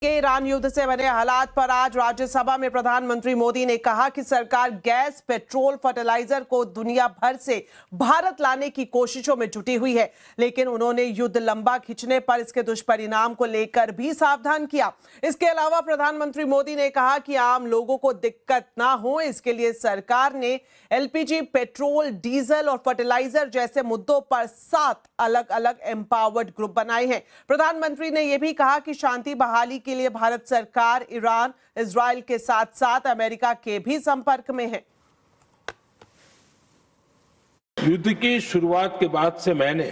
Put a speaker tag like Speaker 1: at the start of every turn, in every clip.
Speaker 1: के ईरान युद्ध से बने हालात पर आज राज्यसभा में प्रधानमंत्री मोदी ने कहा कि सरकार गैस, पेट्रोल, फर्टिलाइजर को दुनिया भर से भारत लाने की कोशिशों में जुटी हुई है, लेकिन उन्होंने युद्ध लंबा खिंचने पर इसके दुष्परिणाम को लेकर भी सावधान किया। इसके अलावा प्रधानमंत्री मोदी ने कहा कि आम लोगों को दिक्कत ना हो, इसके लिए सरकार ने एलपीजी, पेट्रोल, डीजल और फर्टिलाइजर जैसे मुद्दों पर 7 अलग अलग एम्पावर्ड ग्रुप बनाए हैं। प्रधानमंत्री ने यह भी कहा कि शांति बहाली के लिए भारत सरकार ईरान, इजराइल के साथ साथ अमेरिका के भी संपर्क में है।
Speaker 2: युद्ध की शुरुआत के बाद से मैंने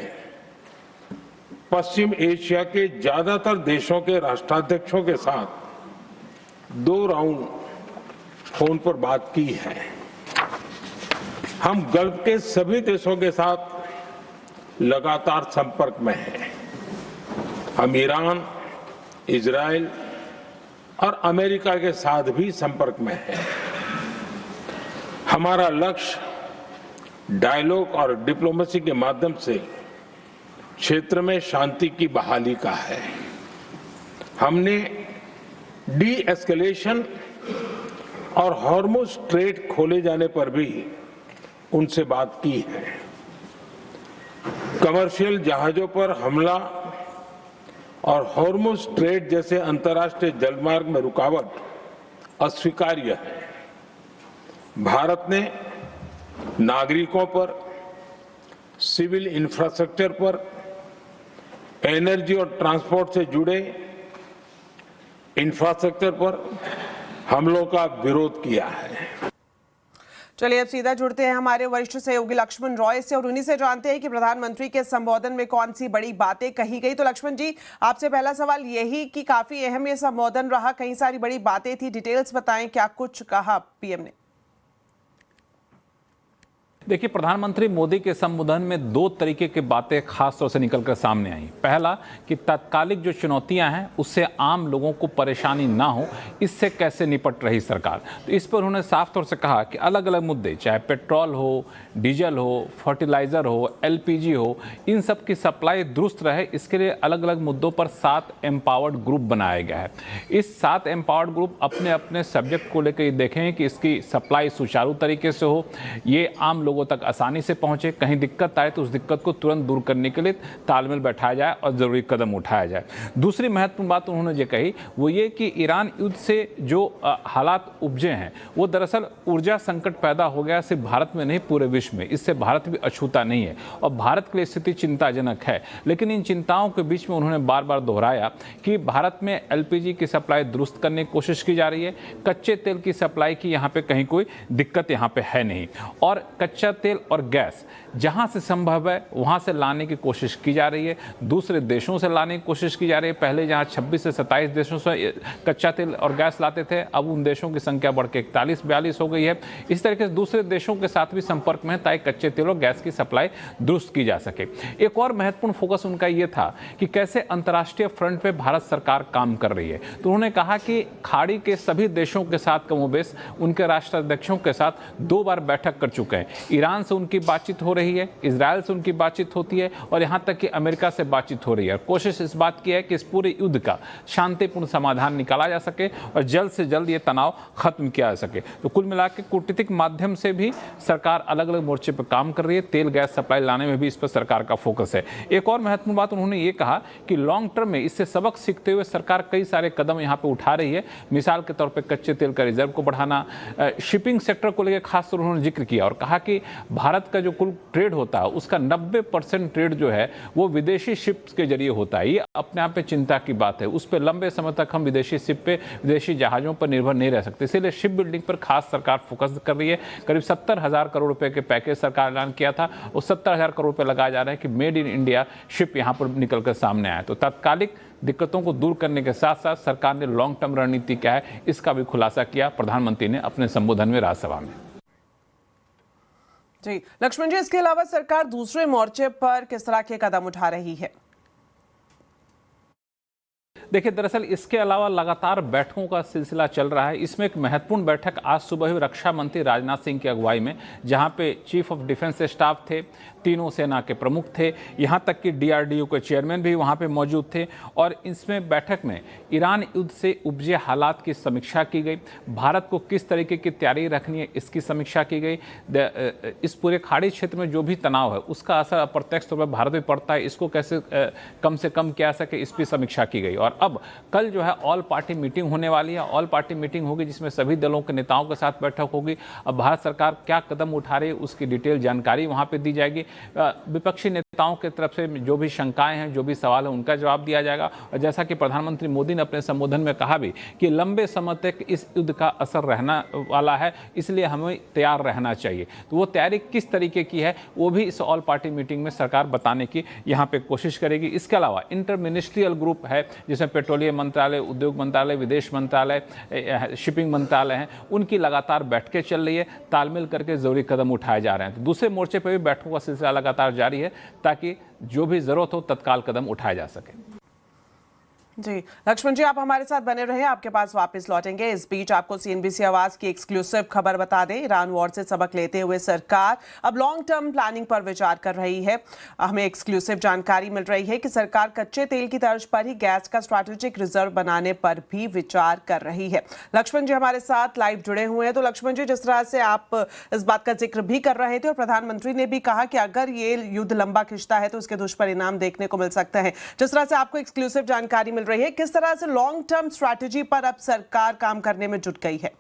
Speaker 2: पश्चिम एशिया के ज्यादातर देशों के राष्ट्राध्यक्षों के साथ 2 राउंड फोन पर बात की है। हम गल्फ के सभी देशों के साथ लगातार संपर्क में हैं। हम ईरान, इजराइल और अमेरिका के साथ भी संपर्क में हैं। हमारा लक्ष्य डायलॉग और डिप्लोमेसी के माध्यम से क्षेत्र में शांति की बहाली का है। हमने डी एस्केलेशन और हॉर्मुज स्ट्रेट खोले जाने पर भी उनसे बात की है। कमर्शियल जहाजों पर हमला और हॉर्मुज स्ट्रेट जैसे अंतर्राष्ट्रीय जलमार्ग में रुकावट अस्वीकार्य है। भारत ने नागरिकों पर, सिविल इंफ्रास्ट्रक्चर पर, एनर्जी और ट्रांसपोर्ट से जुड़े इंफ्रास्ट्रक्चर पर हमलों का विरोध किया है।
Speaker 1: चलिए अब सीधा जुड़ते हैं हमारे वरिष्ठ सहयोगी लक्ष्मण रॉय से और उन्हीं से जानते हैं कि प्रधानमंत्री के संबोधन में कौन सी बड़ी बातें कही गई। तो लक्ष्मण जी, आपसे पहला सवाल यही कि काफी अहम ये संबोधन रहा, कई सारी बड़ी बातें थी, डिटेल्स बताएं, क्या कुछ कहा पीएम ने?
Speaker 3: देखिए, प्रधानमंत्री मोदी के संबोधन में 2 तरीके की बातें खास तौर से निकलकर सामने आई। पहला कि तात्कालिक जो चुनौतियां हैं उससे आम लोगों को परेशानी ना हो, इससे कैसे निपट रही सरकार। तो इस पर उन्होंने साफ तौर से कहा कि अलग अलग मुद्दे, चाहे पेट्रोल हो, डीजल हो, फर्टिलाइजर हो, एलपीजी हो, इन सब की सप्लाई दुरुस्त रहे, इसके लिए अलग अलग मुद्दों पर 7 एम्पावर्ड ग्रुप बनाया गया है। इस 7 एम्पावर्ड ग्रुप अपने अपने सब्जेक्ट को लेकर देखें कि इसकी सप्लाई सुचारू तरीके से हो, ये आम लोगों तक आसानी से पहुंचे, कहीं दिक्कत आए तो उस दिक्कत को तुरंत दूर करने के लिए तालमेल बैठाया जाए और जरूरी कदम उठाया जाए। दूसरी महत्वपूर्ण बात उन्होंने जो कही वो ये कि ईरान युद्ध से जो हालात उपजे हैं वो दरअसल ऊर्जा संकट पैदा हो गया, सिर्फ भारत में नहीं पूरे विश्व में। इससे भारत भी अछूता नहीं है और भारत के लिए स्थिति चिंताजनक है। लेकिन इन चिंताओं के बीच में उन्होंने बार बार दोहराया कि भारत में एलपीजी की सप्लाई दुरुस्त करने की कोशिश की जा रही है, कच्चे तेल की सप्लाई की यहाँ पे कहीं कोई दिक्कत यहाँ पे है नहीं, और कच्चा तेल और गैस जहां से संभव है वहां से लाने की कोशिश की जा रही है। दूसरे देशों से लाने की कोशिश की जा रही है। पहले जहां 26 से 27 देशों से कच्चा तेल और गैस लाते थे, अब उन देशों की संख्या बढ़ के 41-42 हो गई है। इस तरीके से दूसरे देशों के साथ भी संपर्क में है ताकि कच्चे तेल और गैस की सप्लाई दुरुस्त की जा सके। एक और महत्वपूर्ण फोकस उनका यह था कि कैसे अंतर्राष्ट्रीय फ्रंट पे भारत सरकार काम कर रही है। तो उन्होंने कहा कि खाड़ी के सभी देशों के साथ कमोबेश उनके राष्ट्राध्यक्षों के साथ 2 बार बैठक कर चुके हैं। ईरान से उनकी बातचीत हो रही है, इजराइल से उनकी बातचीत होती है और यहां तक कि अमेरिका से बातचीत हो रही है। कोशिश इस बात की है कि इस पूरे युद्ध का शांतिपूर्ण समाधान निकाला जा सके और जल्द से जल्द ये तनाव खत्म किया जा सके। तो कुल मिलाकर कूटनीतिक माध्यम से भी सरकार अलग अलग मोर्चे पर काम कर रही है। तेल गैस सप्लाई लाने में भी इस पर सरकार का फोकस है। एक और महत्वपूर्ण बात उन्होंने ये कहा कि लॉन्ग टर्म में इससे सबक सीखते हुए सरकार कई सारे कदम यहाँ पे उठा रही है। मिसाल के तौर पर कच्चे तेल का रिजर्व को बढ़ाना, शिपिंग सेक्टर को लेकर खासतौर उन्होंने जिक्र किया और कहा कि भारत का जो कुल ट्रेड होता है उसका 90% ट्रेड जो है वो विदेशी शिप्स के जरिए होता है। ये अपने आप में चिंता की बात है। उस पर लंबे समय तक हम विदेशी शिप पे, विदेशी जहाजों पर निर्भर नहीं रह सकते। इसीलिए शिप बिल्डिंग पर खास सरकार फोकस कर रही है। करीब 70,000 करोड़ रुपए के पैकेज सरकार ऐलान किया था, वो 70,000 करोड़ रुपए लगाए जा रहे हैं कि मेड इन इंडिया शिप यहाँ पर निकलकर सामने आए। तो तात्कालिक दिक्कतों को दूर करने के साथ साथ सरकार ने लॉन्ग टर्म रणनीति क्या है इसका भी खुलासा किया प्रधानमंत्री ने अपने संबोधन में राज्यसभा में।
Speaker 1: जी लक्ष्मण जी, इसके अलावा सरकार दूसरे मोर्चे पर किस तरह के कदम उठा रही है?
Speaker 3: देखिए, दरअसल इसके अलावा लगातार बैठकों का सिलसिला चल रहा है। इसमें एक महत्वपूर्ण बैठक आज सुबह हुई रक्षा मंत्री राजनाथ सिंह की अगुवाई में, जहां पे चीफ ऑफ डिफेंस स्टाफ थे, तीनों सेना के प्रमुख थे, यहां तक कि डीआरडीओ के चेयरमैन भी वहां पे मौजूद थे। और इसमें बैठक में ईरान युद्ध से उपजे हालात की समीक्षा की गई, भारत को किस तरीके की तैयारी रखनी है इसकी समीक्षा की गई, इस पूरे खाड़ी क्षेत्र में जो भी तनाव है उसका असर अप्रत्यक्ष तौर पर भारत में पड़ता है, इसको कैसे कम से कम किया सके, इस पर समीक्षा की गई। और अब कल जो है ऑल पार्टी मीटिंग होने वाली है। ऑल पार्टी मीटिंग होगी जिसमें सभी दलों के नेताओं के साथ बैठक होगी। अब भारत सरकार क्या कदम उठा रही है उसकी डिटेल जानकारी वहां पे दी जाएगी। विपक्षी नेताओं की तरफ से जो भी शंकाएं हैं, जो भी सवाल है, उनका जवाब दिया जाएगा। और जैसा कि प्रधानमंत्री मोदी ने अपने संबोधन में कहा भी कि लंबे समय तक इस युद्ध का असर रहना वाला है, इसलिए हमें तैयार रहना चाहिए। तो वो तैयारी किस तरीके की है वो भी इस ऑल पार्टी मीटिंग में सरकार बताने की यहाँ पे कोशिश करेगी। इसके अलावा इंटर मिनिस्ट्रियल ग्रुप है जिसमें पेट्रोलियम मंत्रालय, उद्योग मंत्रालय, विदेश मंत्रालय, शिपिंग मंत्रालय हैं, उनकी लगातार बैठकें चल रही है, तालमेल करके जरूरी कदम उठाए जा रहे हैं। तो दूसरे मोर्चे पर भी बैठकों का सिलसिला लगातार जारी है ताकि जो भी जरूरत हो तत्काल कदम उठाए जा सके।
Speaker 1: जी लक्ष्मण जी, आप हमारे साथ बने रहे, आपके पास वापस लौटेंगे। इस बीच आपको सीएनबीसी आवाज की एक्सक्लूसिव खबर बता दें। ईरान वॉर से सबक लेते हुए सरकार अब लॉन्ग टर्म प्लानिंग पर विचार कर रही है। हमें एक्सक्लूसिव जानकारी मिल रही है कि सरकार कच्चे तेल की तर्ज पर ही गैस का स्ट्रैटेजिक रिजर्व बनाने पर भी विचार कर रही है। लक्ष्मण जी हमारे साथ लाइव जुड़े हुए हैं। तो लक्ष्मण जी, जिस तरह से आप इस बात का जिक्र भी कर रहे थे और प्रधानमंत्री ने भी कहा कि अगर ये युद्ध लंबा खिंचता है तो उसके दुष्परिणाम देखने को मिल सकते हैं, जिस तरह से आपको एक्सक्लूसिव जानकारी मिल रही है, किस तरह से लॉन्ग टर्म स्ट्रैटेजी पर अब सरकार काम करने में जुट गई है?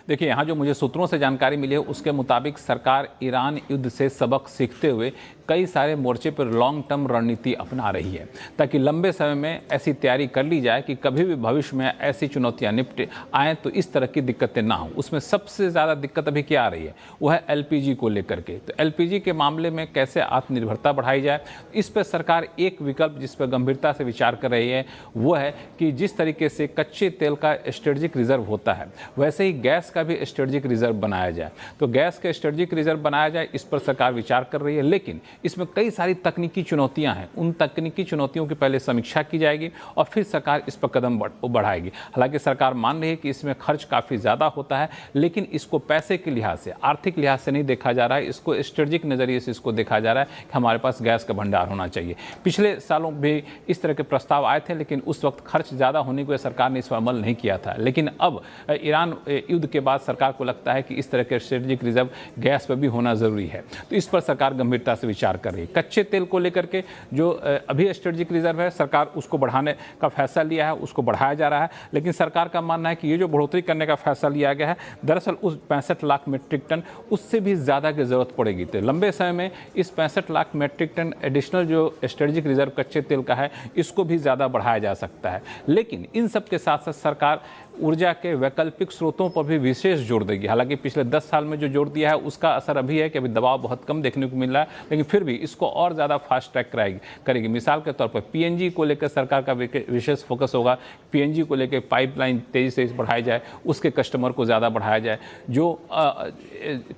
Speaker 3: देखिए, यहाँ जो मुझे सूत्रों से जानकारी मिली है उसके मुताबिक सरकार ईरान युद्ध से सबक सीखते हुए कई सारे मोर्चे पर लॉन्ग टर्म रणनीति अपना रही है ताकि लंबे समय में ऐसी तैयारी कर ली जाए कि कभी भी भविष्य में ऐसी चुनौतियां निपट आएँ तो इस तरह की दिक्कतें ना हो। उसमें सबसे ज़्यादा दिक्कत अभी क्या आ रही है वो है एलपीजी को लेकर के। तो एलपीजी के मामले में कैसे आत्मनिर्भरता बढ़ाई जाए, इस पर सरकार एक विकल्प जिस पर गंभीरता से विचार कर रही है वो है कि जिस तरीके से कच्चे तेल का स्ट्रेटेजिक रिजर्व होता है वैसे ही गैस का भी स्ट्रेटेजिक रिजर्व बनाया जाए। तो गैस का स्ट्रेटेजिक रिजर्व बनाया जाए, इस पर सरकार विचार कर रही है। लेकिन इसमें कई सारी तकनीकी चुनौतियां हैं, उन तकनीकी चुनौतियों की पहले समीक्षा की जाएगी और फिर सरकार इस पर कदम बढ़ाएगी। हालांकि सरकार मान रही है कि इसमें खर्च काफ़ी ज़्यादा होता है, लेकिन इसको पैसे के लिहाज से, आर्थिक लिहाज से नहीं देखा जा रहा है, इसको स्ट्रेटेजिक नज़रिए से इसको देखा जा रहा है कि हमारे पास गैस का भंडार होना चाहिए। पिछले सालों भी इस तरह के प्रस्ताव आए थे, लेकिन उस वक्त खर्च ज़्यादा होने की वजह सरकार ने इस पर अमल नहीं किया था। लेकिन अब ईरान युद्ध के बाद सरकार को लगता है कि इस तरह के स्ट्रेटेजिक रिजर्व गैस पर भी होना जरूरी है, तो इस पर सरकार गंभीरता से विचार कर रही है। कच्चे तेल को लेकर के जो अभी स्ट्रेटेजिक रिजर्व है सरकार उसको बढ़ाने का फैसला लिया है, उसको बढ़ाया जा रहा है। लेकिन सरकार का मानना है कि ये जो बढ़ोतरी करने का फैसला लिया गया है दरअसल उस 65 लाख मीट्रिक टन उससे भी ज़्यादा की ज़रूरत पड़ेगी। तो लंबे समय में इस 65 लाख मीट्रिक टन एडिशनल जो स्ट्रेटेजिक रिजर्व कच्चे तेल का है इसको भी ज़्यादा बढ़ाया जा सकता है। लेकिन इन सब के साथ साथ सरकार ऊर्जा के वैकल्पिक स्रोतों पर भी विशेष जोर देगी। हालांकि पिछले 10 साल में जो जोर दिया है उसका असर अभी है कि अभी दबाव बहुत कम देखने को मिल रहा है, लेकिन फिर भी इसको और ज़्यादा फास्ट ट्रैक करेगी। मिसाल के तौर पर पीएनजी को लेकर सरकार का विशेष फोकस होगा। पीएनजी को लेकर पाइपलाइन तेज़ी से बढ़ाई जाए, उसके कस्टमर को ज़्यादा बढ़ाया जाए। जो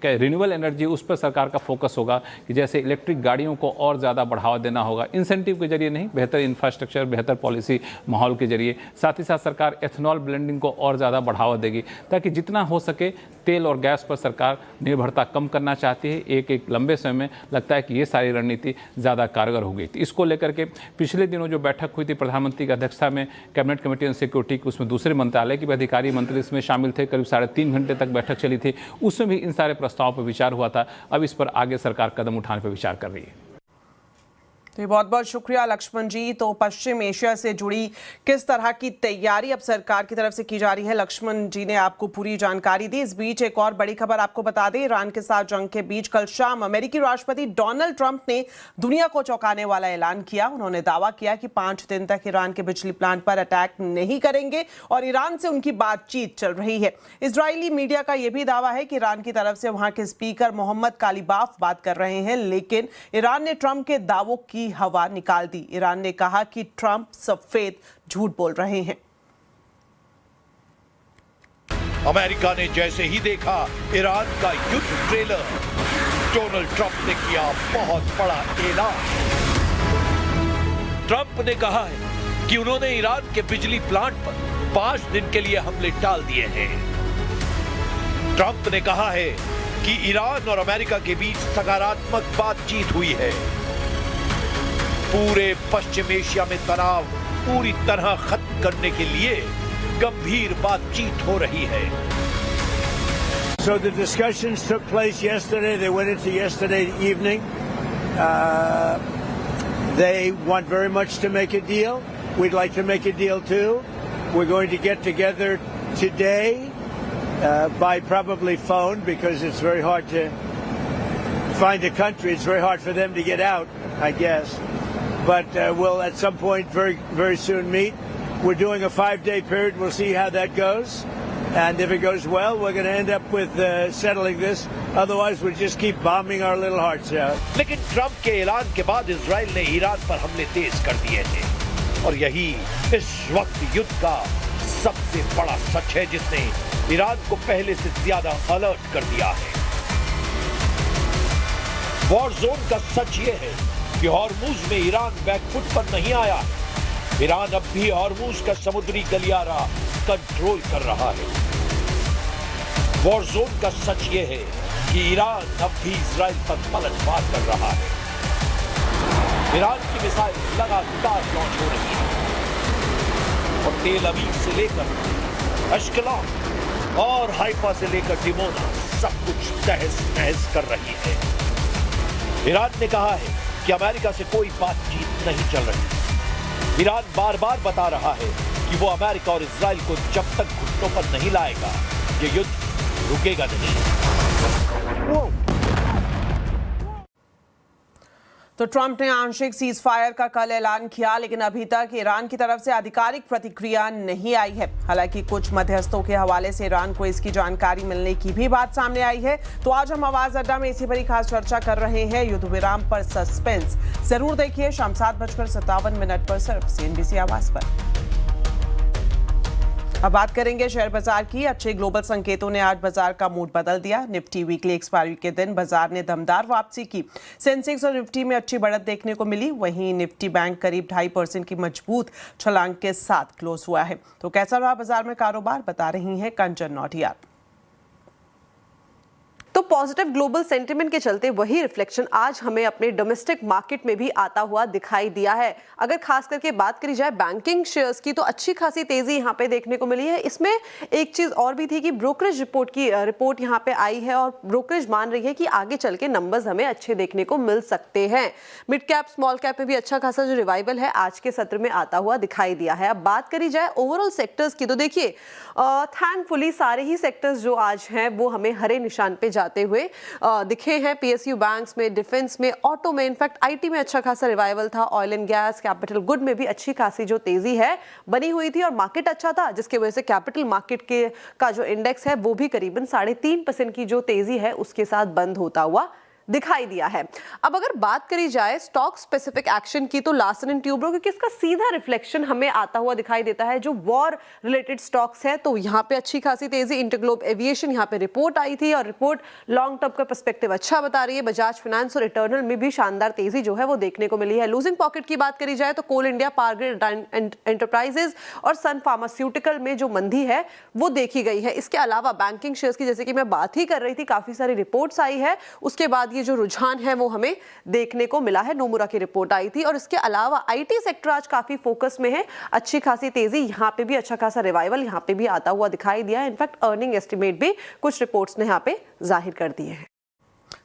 Speaker 3: रिन्यूएबल एनर्जी उस पर सरकार का फोकस होगा कि जैसे इलेक्ट्रिक गाड़ियों को और ज़्यादा बढ़ावा देना होगा, इंसेंटिव के जरिए नहीं, बेहतर इंफ्रास्ट्रक्चर, बेहतर पॉलिसी माहौल के जरिए। साथ ही साथ सरकार एथेनॉल ब्लेंडिंग को और ज़्यादा बढ़ावा देगी ताकि जितना हो सके तेल और गैस पर सरकार निर्भरता कम करना चाहती है। एक लंबे समय में लगता है कि ये सारी रणनीति ज़्यादा कारगर हो गई थी। इसको लेकर के पिछले दिनों जो बैठक हुई थी प्रधानमंत्री की अध्यक्षता में कैबिनेट कमेटी ऑन सिक्योरिटी की, उसमें दूसरे मंत्रालय के भी अधिकारी मंत्री इसमें शामिल थे। करीब 3.5 घंटे तक बैठक चली थी, उसमें भी इन सारे प्रस्तावों पर विचार हुआ था। अब इस पर आगे सरकार कदम उठाने पर विचार कर रही है।
Speaker 1: तो बहुत बहुत शुक्रिया लक्ष्मण जी। तो पश्चिम एशिया से जुड़ी किस तरह की तैयारी अब सरकार की तरफ से की जा रही है, लक्ष्मण जी ने आपको पूरी जानकारी दी। इस बीच एक और बड़ी खबर आपको बता दें, ईरान के साथ जंग के बीच कल शाम अमेरिकी राष्ट्रपति डोनाल्ड ट्रंप ने दुनिया को चौंकाने वाला ऐलान किया। उन्होंने दावा किया कि 5 दिन तक ईरान के बिजली प्लांट पर अटैक नहीं करेंगे और ईरान से उनकी बातचीत चल रही है। इजरायली मीडिया का यह भी दावा है कि ईरान की तरफ से वहां के स्पीकर मोहम्मद कालिबाफ बात कर रहे हैं, लेकिन ईरान ने ट्रंप के दावों की हवा निकाल दी। ईरान ने कहा कि ट्रंप सफेद झूठ बोल रहे हैं।
Speaker 4: अमेरिका ने जैसे ही देखा ईरान का युद्ध ट्रेलर, डोनाल्ड ट्रंप ने किया बहुत बड़ा ऐलान। ट्रंप ने कहा है कि उन्होंने ईरान के बिजली प्लांट पर 5 दिन के लिए हमले टाल दिए हैं। ट्रंप ने कहा है कि ईरान और अमेरिका के बीच सकारात्मक बातचीत हुई है। पूरे पश्चिम एशिया में तनाव पूरी तरह खत्म करने के लिए गंभीर बातचीत हो रही है।
Speaker 5: So the discussions took place yesterday. They went into yesterday evening. They want very much to make a deal. We'd like to make a deal too. We're going to get together today by probably phone because it's very hard to find a country. It's very hard for them to get out, I guess. But we'll at some point very, very soon meet. We're doing a 5-day period. We'll see how that goes. And if it goes well, we're going to end up with settling this. Otherwise, we'll just keep bombing our little hearts out.
Speaker 4: लेकिन Trump के ऐलान के बाद Israel ने Iran पर हमले तेज कर दिए हैं और यही इस वक्त युद्ध का सबसे बड़ा सच है जिसने ईरान को पहले से ज्यादा अलर्ट कर दिया है। वॉर जोन का सच ये है कि हॉर्मुज में ईरान बैकफुट पर नहीं आया है। ईरान अब भी हॉर्मुज का समुद्री गलियारा कंट्रोल कर रहा है। वॉर जोन का सच ये है कि ईरान अब भी इजराइल पर पलटवार कर रहा है। ईरान की मिसाइल लगातार लॉन्च हो रही है और तेल अवीव से लेकर अश्कलान और हाइफा से लेकर डिमोना सब कुछ तहस नहस कर रही है। ईरान ने कहा है कि अमेरिका से कोई बातचीत नहीं चल रही। ईरान बार बार बता रहा है कि वो अमेरिका और इजराइल को जब तक घुटनों पर नहीं लाएगा ये युद्ध रुकेगा नहीं।
Speaker 1: तो ट्रंप ने आंशिक सीज फायर का कल ऐलान किया, लेकिन अभी तक ईरान की तरफ से आधिकारिक प्रतिक्रिया नहीं आई है। हालांकि कुछ मध्यस्थों के हवाले से ईरान को इसकी जानकारी मिलने की भी बात सामने आई है। तो आज हम आवाज अड्डा में इसी पर खास चर्चा कर रहे हैं। युद्ध विराम पर सस्पेंस जरूर देखिए शाम 7:57 पर सिर्फ CNBC आवाज पर। अब बात करेंगे शेयर बाजार की। अच्छे ग्लोबल संकेतों ने आज बाजार का मूड बदल दिया। निफ्टी वीकली एक्सपायरी के दिन बाजार ने दमदार वापसी की। सेंसेक्स और निफ्टी में अच्छी बढ़त देखने को मिली। वहीं निफ्टी बैंक करीब 2.5% की मजबूत छलांग के साथ क्लोज हुआ है। तो कैसा रहा बाजार में कारोबार, बता रही हैं कंचन नौटियाल।
Speaker 6: तो पॉजिटिव ग्लोबल सेंटिमेंट के चलते वही रिफ्लेक्शन आज हमें अपने डोमेस्टिक मार्केट में भी आता हुआ दिखाई दिया है। अगर खास करके बात करी जाए बैंकिंग शेयर्स की तो अच्छी खासी तेजी यहां पे देखने को मिली है। इसमें एक चीज और भी थी कि ब्रोकरेज रिपोर्ट यहां पे आई है और ब्रोकरेज मान रही है कि आगे चल के नंबर्स हमें अच्छे देखने को मिल सकते हैं। मिड कैप स्मॉल कैप में भी अच्छा खासा जो रिवाइवल है आज के सत्र में आता हुआ दिखाई दिया है। अब बात करी जाए ओवरऑल सेक्टर्स की तो देखिए थैंकफुली सारे ही सेक्टर्स जो आज हैं वो हमें हरे निशान पे जाते हुए दिखे हैं। PSU बैंक्स में, डिफेंस में, ऑटो में, इनफैक्ट IT में अच्छा खासा रिवाइवल था। Oil and gas, capital good में भी अच्छी खासी जो तेजी है बनी हुई थी और मार्केट अच्छा था जिसकी वजह से कैपिटल मार्केट का जो इंडेक्स है वो भी करीबन 3.5% की जो तेजी है उसके साथ बंद होता हुआ दिखाई दिया है। अब अगर बात करी जाए स्टॉक स्पेसिफिक एक्शन की तो लार्सन एंड ट्यूब्रो, क्योंकि इसका सीधा रिफ्लेक्शन हमें आता हुआ दिखाई देता है जो वॉर रिलेटेड स्टॉक्स है तो यहाँ पे अच्छी खासी तेजी। इंटरग्लोब एविएशन यहाँ पे रिपोर्ट आई थी और रिपोर्ट लॉन्ग टर्म का पर्सपेक्टिव अच्छा बता रही है। बजाज फाइनेंस और इटर्नल में भी शानदार तेजी जो है वो देखने को मिली है। लूजिंग पॉकेट की बात करी जाए तो कोल इंडिया, पावर ग्रिड एंटरप्राइजेज और सन फार्मास्यूटिकल में जो मंदी है वो देखी गई है। इसके अलावा बैंकिंग शेयर्स की जैसे कि मैं बात ही कर रही थी काफी सारी रिपोर्ट्स आई है, उसके बाद ये जो रुझान है वो हमें देखने को मिला है। नोमुरा की रिपोर्ट आई थी और इसके अलावा IT सेक्टर आज काफी फोकस में है। अच्छी खासी तेजी, यहाँ पे भी अच्छा खासा रिवाइवल यहाँ पे भी आता हुआ दिखाई दिया है। इनफैक्ट अर्निंग एस्टिमेट भी कुछ रिपोर्ट्स ने यहाँ पे जाहिर कर दिए हैं।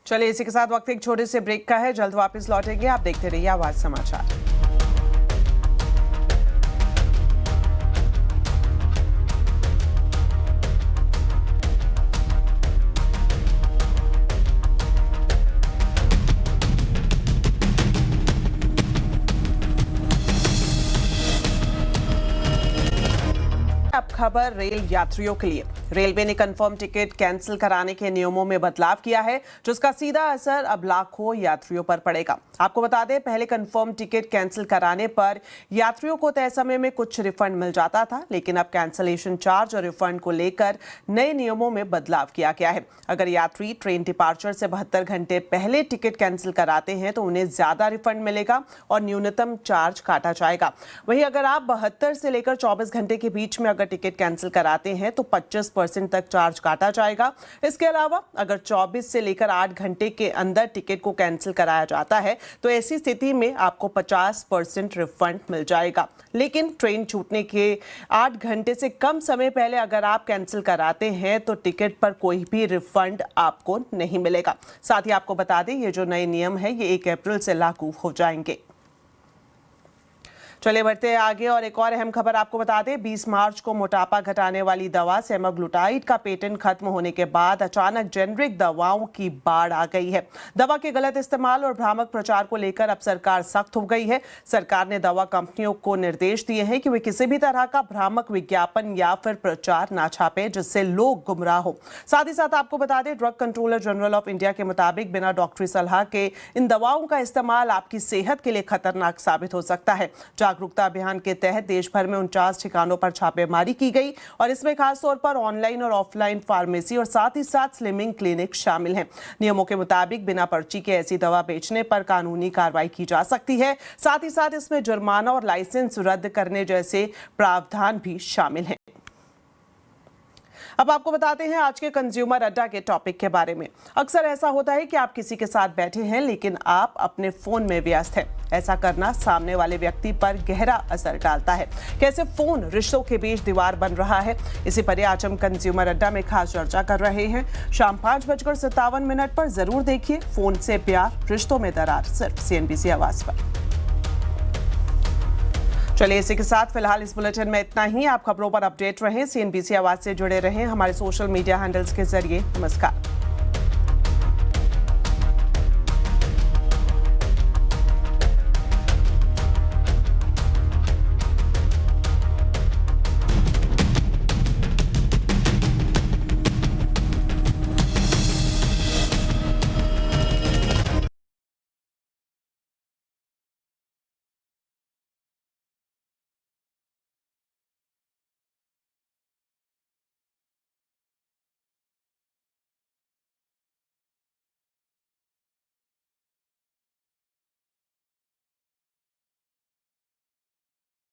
Speaker 1: चलिए इसी के साथ वक्त एक छोटे से ब्रेक का है, जल्द वापस लौटेंगे। आप देखते रहिए आवाज समाचार। अब खबर रेल यात्रियों के लिए। रेलवे ने कंफर्म टिकट कैंसिल कराने के नियमों में बदलाव किया है, जिसका सीधा असर अब लाखों यात्रियों पर पड़ेगा। आपको बता दें, पहले कंफर्म टिकट कैंसिल कराने पर यात्रियों को तय समय में कुछ रिफंड मिल जाता था, लेकिन अब कैंसिलेशन चार्ज और रिफंड को लेकर नए नियमों में बदलाव किया गया है। अगर यात्री ट्रेन डिपार्चर से 72 घंटे पहले टिकट कैंसिल कराते हैं तो उन्हें ज्यादा रिफंड मिलेगा और न्यूनतम चार्ज काटा जाएगा। वहीं अगर आप 72 से लेकर 24 घंटे के बीच में अगर टिकट कैंसिल कराते हैं तो 25% तक चार्ज काटा जाएगा। इसके अलावा अगर 24 से लेकर 8 घंटे के अंदर टिकट को कैंसिल कराया जाता है तो ऐसी स्थिति में आपको 50% रिफंड मिल जाएगा। लेकिन ट्रेन छूटने के 8 घंटे से कम समय पहले अगर आप कैंसिल कराते हैं तो टिकट पर कोई भी रिफंड आपको नहीं मिलेगा। साथ ही आपको बता दें, ये जो नए नियम है ये 1 अप्रैल से लागू हो जाएंगे। चलिए बढ़ते हैं आगे और एक और अहम खबर आपको बता दें। 20 मार्च को मोटापा घटाने वाली दवा सेमाग्लुटाइड का पेटेंट खत्म होने के बाद अचानक जेनरिक दवाओं की बाढ़ आ गई है। दवा के गलत इस्तेमाल और भ्रामक प्रचार को लेकर अब सरकार सख्त हो गई है। सरकार ने दवा कंपनियों को निर्देश दिए हैं कि वे किसी भी तरह का भ्रामक विज्ञापन या फिर प्रचार ना छापे जिससे लोग गुमराह हो। साथ ही साथ आपको बता दें, drug controller general of India के मुताबिक बिना डॉक्टरी सलाह के इन दवाओं का इस्तेमाल आपकी सेहत के लिए खतरनाक साबित हो सकता है। जागरूकता अभियान के तहत देश भर में 49 ठिकानों पर छापेमारी की गई और इसमें खास तौर पर ऑनलाइन और ऑफलाइन फार्मेसी और साथ ही साथ स्लिमिंग क्लिनिक शामिल हैं। नियमों के मुताबिक बिना पर्ची के ऐसी दवा बेचने पर कानूनी कार्रवाई की जा सकती है। साथ ही साथ इसमें जुर्माना और लाइसेंस रद्द करने जैसे प्रावधान भी शामिल हैं। अब आपको बताते हैं आज के कंज्यूमर अड्डा के टॉपिक के बारे में। अक्सर ऐसा होता है कि आप किसी के साथ बैठे हैं लेकिन आप अपने फोन में व्यस्त हैं। ऐसा करना सामने वाले व्यक्ति पर गहरा असर डालता है। कैसे फोन रिश्तों के बीच दीवार बन रहा है, इसी पर आज हम कंज्यूमर अड्डा में खास चर्चा कर रहे हैं। शाम 5:57 पर जरूर देखिए फोन से प्यार, रिश्तों में दरार, सिर्फ CNBC आवाज पर। चलिए इसी के साथ फिलहाल इस बुलेटिन में इतना ही। आप खबरों पर अपडेट रहें, CNBC आवाज से जुड़े रहें हमारे सोशल मीडिया हैंडल्स के जरिए। नमस्कार।